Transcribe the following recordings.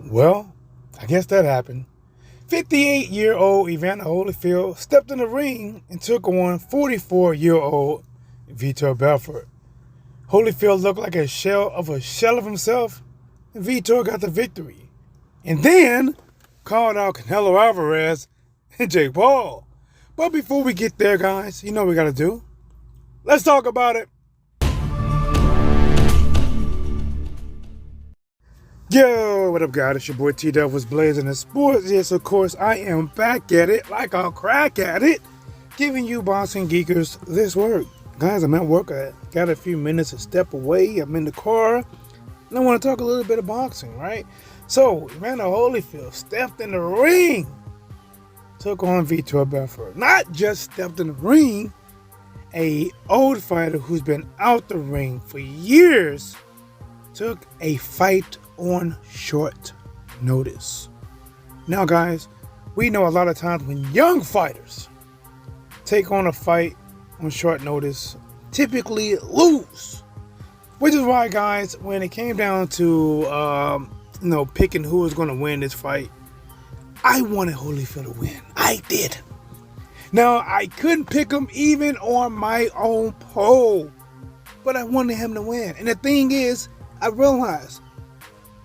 Well, I guess that happened. 58-year-old Evander Holyfield stepped in the ring and took on 44-year-old Vitor Belfort. Holyfield looked like a shell of himself, and Vitor got the victory. And then called out Canelo Alvarez and Jake Paul. But before we get there, guys, you know what we got to do. Let's talk about it. Yo, what up, guys? It's your boy T-Dub was blazing the sports. Yes, of course, I am back at it like I'll crack at it, giving you boxing geekers this work. Guys, I'm at work. I got a few minutes to step away. I'm in the car, and I want to talk a little bit of boxing, right? So, Evander Holyfield stepped in the ring, took on Vitor Belfort. Not just stepped in the ring, a old fighter who's been out the ring for years took a fight on short notice. Now, guys, we know a lot of times when young fighters take on a fight on short notice, typically lose. Which is why, guys, when it came down to picking who was going to win this fight, I wanted Holyfield to win. I did. Now, I couldn't pick him even on my own poll, but I wanted him to win. And the thing is, I realized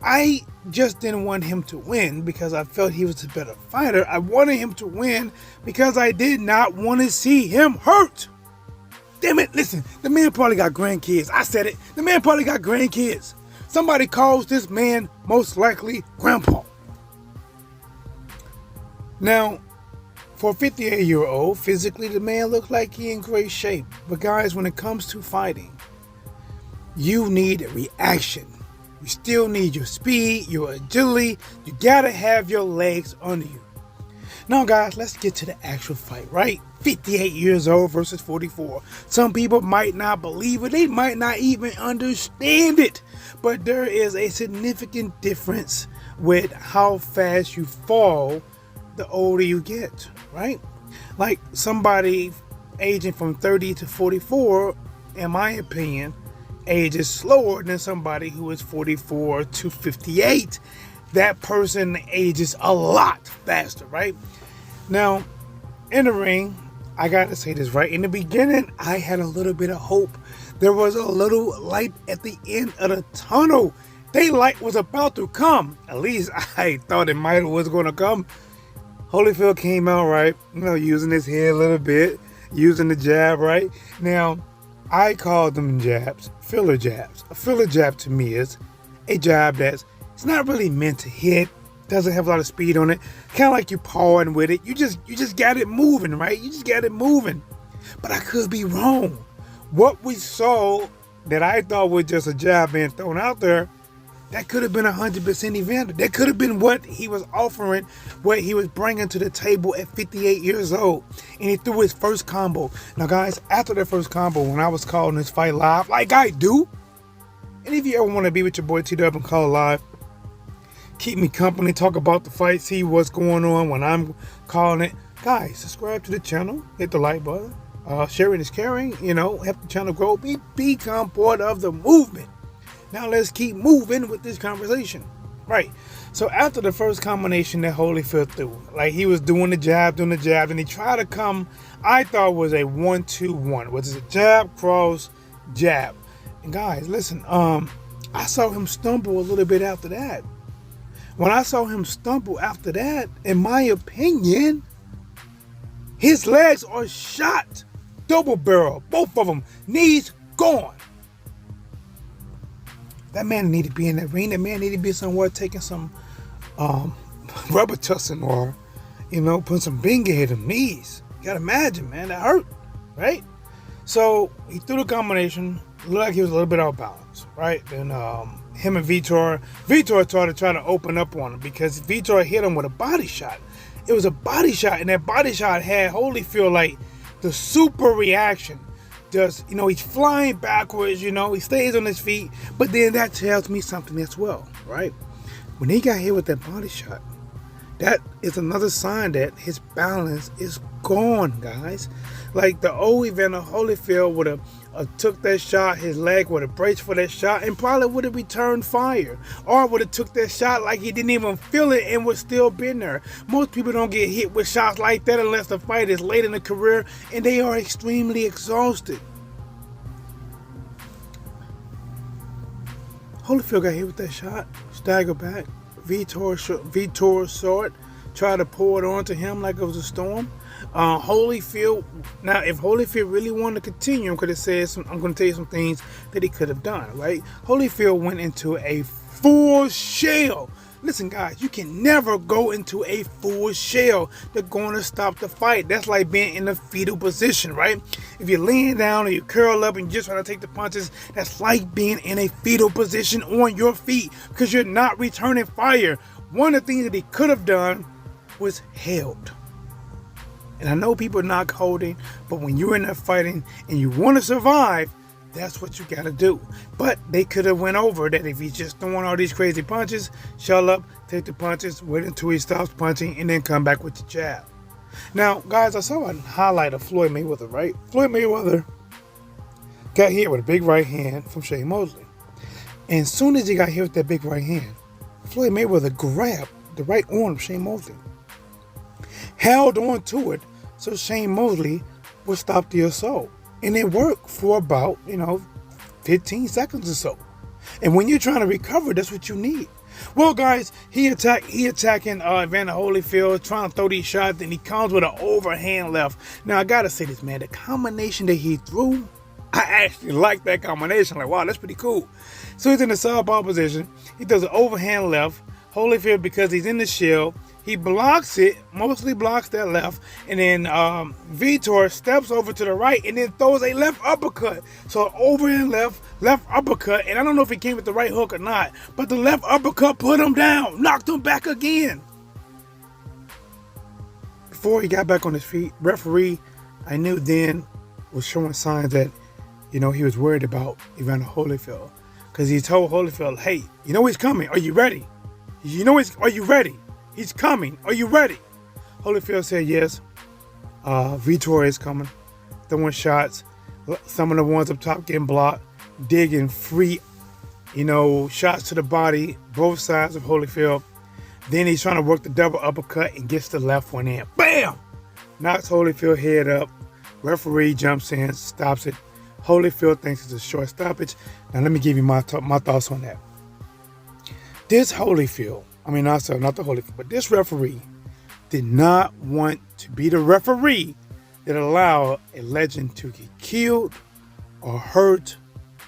I just didn't want him to win because I felt he was a better fighter. I wanted him to win because I did not want to see him hurt. Damn it, listen, the man probably got grandkids. I said it. The man probably got grandkids. Somebody calls this man most likely grandpa. Now, for a 58-year-old, physically the man looked like he in great shape. But guys, when it comes to fighting, you need a reaction. You still need your speed, your agility. You gotta have your legs under you. Now, guys, let's get to the actual fight, right? 58 years old versus 44. Some people might not believe it. They might not even understand it. But there is a significant difference with how fast you fall the older you get, right? Like somebody aging from 30 to 44, in my opinion, ages slower than somebody who is 44 to 58. That person ages a lot faster, right? Now, in the ring, I gotta say this, right? In the beginning, I had a little bit of hope. There was a little light at the end of the tunnel. Daylight was about to come. At least I thought it might was going to come. Holyfield came out, right? Using his head a little bit, using the jab, right? Now, I call them jabs, filler jabs. A filler jab to me is a jab it's not really meant to hit, doesn't have a lot of speed on it, kind of like you pawing with it. You just got it moving, right? You just got it moving. But I could be wrong. What we saw that I thought was just a jab being thrown out there, that could have been 100% Evander. That could have been what he was offering, what he was bringing to the table at 58 years old. And he threw his first combo. Now, guys, after that first combo, when I was calling this fight live, like I do, and if you ever want to be with your boy T-Dub and call live, keep me company, talk about the fight, see what's going on when I'm calling it. Guys, subscribe to the channel, hit the like button. Sharing is caring, help the channel grow. Become part of the movement. Now let's keep moving with this conversation. Right. So after the first combination that Holyfield threw, like he was doing the jab, and he tried to come, I thought was a 1-2-1, which is a jab, cross, jab. And guys, listen, I saw him stumble a little bit after that. When I saw him stumble after that, in my opinion, his legs are shot. Double barrel, both of them, knees gone. That man need to be in that ring. That man need to be somewhere taking some rubber tussing or, putting some Bengay in the knees. You gotta imagine, man, that hurt, right? So he threw the combination. Looked like he was a little bit out of balance, right? Then him and Vitor tried to try to open up on him because Vitor hit him with a body shot. It was a body shot, and that body shot had Holyfield like the super reaction. Just, he's flying backwards, he stays on his feet, but then that tells me something as well, right? When he got hit with that body shot, That is another sign that his balance is gone, guys. Like the old Evander Holyfield would have took that shot, his leg would have braced for that shot, and probably would have returned fire, or would have took that shot like he didn't even feel it and would still been there. Most people don't get hit with shots like that unless the fight is late in the career and they are extremely exhausted. Holyfield got hit with that shot, staggered back. Vitor saw it, tried to pour it onto him like it was a storm. Holyfield, now if Holyfield really wanted to continue, could have said, I'm going to tell you some things that he could have done, right? Holyfield went into a full shell. Listen, guys, you can never go into a full shell. They're going to stop the fight. That's like being in a fetal position, right? If you're laying down or you curl up and you're just trying to take the punches, that's like being in a fetal position on your feet because you're not returning fire. One of the things that he could have done was held. And I know people are not holding, but when you're in there fighting and you want to survive, that's what you got to do. But they could have went over that if he's just throwing all these crazy punches, shell up, take the punches, wait until he stops punching, and then come back with the jab. Now, guys, I saw a highlight of Floyd Mayweather, right? Floyd Mayweather got hit with a big right hand from Shane Mosley. And as soon as he got hit with that big right hand, Floyd Mayweather grabbed the right arm of Shane Mosley, held on to it so Shane Mosley would stop the assault. And it worked for about, 15 seconds or so. And when you're trying to recover, that's what you need. Well, guys, he attacking Evander Holyfield, trying to throw these shots, and he comes with an overhand left. Now, I got to say this, man. The combination that he threw, I actually like that combination. Like, wow, that's pretty cool. So he's in the southpaw position. He does an overhand left. Holyfield, because he's in the shell, he blocks it, mostly blocks that left, and then Vitor steps over to the right and then throws a left uppercut. So overhand left uppercut, and I don't know if he came with the right hook or not, but the left uppercut put him down, knocked him back again. Before he got back on his feet, referee, I knew then, was showing signs that, he was worried about Evander Holyfield, because he told Holyfield, hey, he's coming, are you ready? Are you ready? He's coming. Are you ready? Holyfield said yes. Vitor is coming. Throwing shots. Some of the ones up top getting blocked. Digging free, shots to the body. Both sides of Holyfield. Then he's trying to work the double uppercut and gets the left one in. Bam! Knocks Holyfield head up. Referee jumps in, stops it. Holyfield thinks it's a short stoppage. Now let me give you my thoughts on that. This Holyfield, not the Holyfield, but this referee did not want to be the referee that allowed a legend to get killed or hurt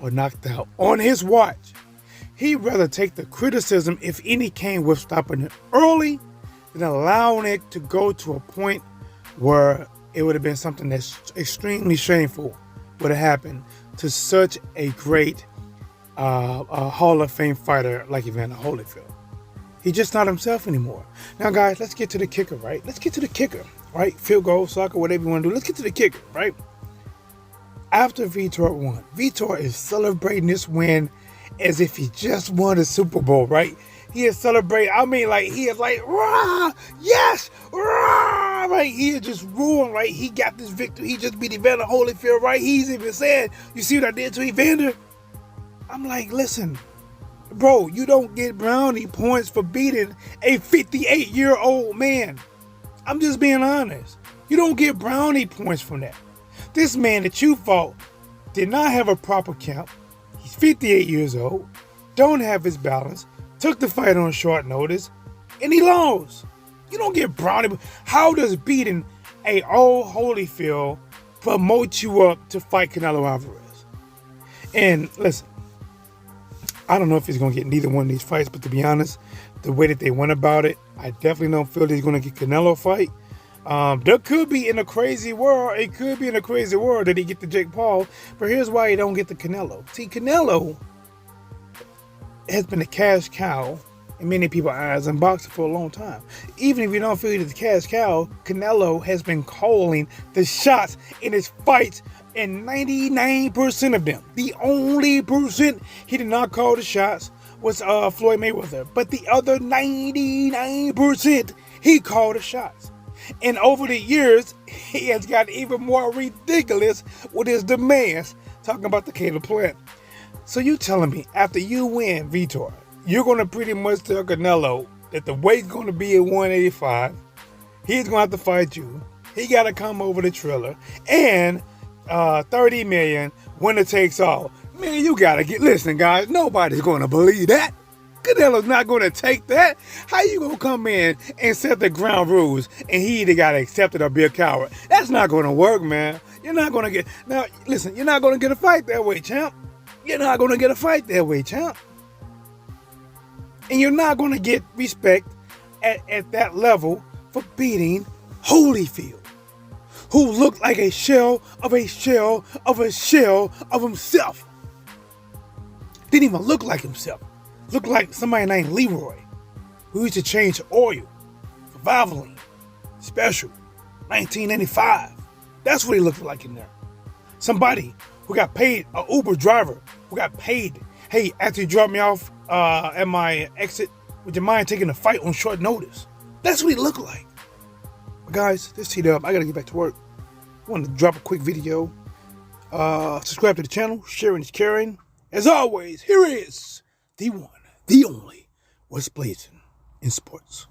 or knocked out on his watch. He'd rather take the criticism, if any came with stopping it early, than allowing it to go to a point where it would have been something that's extremely shameful would have happened to such a great a Hall of Fame fighter like Evander Holyfield. He's just not himself anymore. Now, guys, let's get to the kicker, right? Right? Field goal, soccer, whatever you want to do. Let's get to the kicker, right? After Vitor won, Vitor is celebrating this win as if he just won a Super Bowl, right? He is celebrating. He is like, rah, yes, rah, right? He is just ruined, right? He got this victory. He just beat Evander Holyfield, right? He's even said, you see what I did to Evander? I'm like, listen, bro, you don't get brownie points for beating a 58-year-old man. I'm just being honest. You don't get brownie points from that. This man that you fought did not have a proper count. He's 58 years old, don't have his balance, took the fight on short notice, and he lost. You don't get brownie. How does beating a old Holyfield promote you up to fight Canelo Alvarez? And listen, I don't know if he's going to get neither one of these fights, but to be honest, the way that they went about it, I definitely don't feel that he's going to get Canelo fight. There could be in a crazy world, that he get the Jake Paul, but here's why he don't get the Canelo. See, Canelo has been a cash cow in many people's eyes in boxing for a long time. Even if you don't feel he's a cash cow, Canelo has been calling the shots in his fights, and 99% of them, the only percent he did not call the shots was Floyd Mayweather. But the other 99%, He called the shots. And over the years, he has got even more ridiculous with his demands, talking about the Caleb plant. So you telling me, after you win, Vitor, you're going to pretty much tell Canelo that the weight's going to be at 185. He's going to have to fight you. He got to come over the Triller. And $30 million, winner takes all. Man, you got to listen, guys, nobody's going to believe that. Canelo's not going to take that. How you going to come in and set the ground rules and he either got to accept it or be a coward? That's not going to work, man. You're not going to get... Now, listen, you're not going to get a fight that way, champ. You're not going to get a fight that way, champ. And you're not going to get respect at that level for beating Holyfield, who looked like a shell of a shell of a shell of himself. Didn't even look like himself. Looked like somebody named Leroy, who used to change oil for Valvoline. Special, 1995. That's what he looked like in there. Somebody who got paid, an Uber driver who got paid. Hey, after you drop me off at my exit, would you mind taking a fight on short notice? That's what he looked like. But guys, this heat up. I gotta get back to work. I wanted to drop a quick video. Subscribe to the channel. Sharing is caring. As always, here is the one, the only, what's blazing in sports.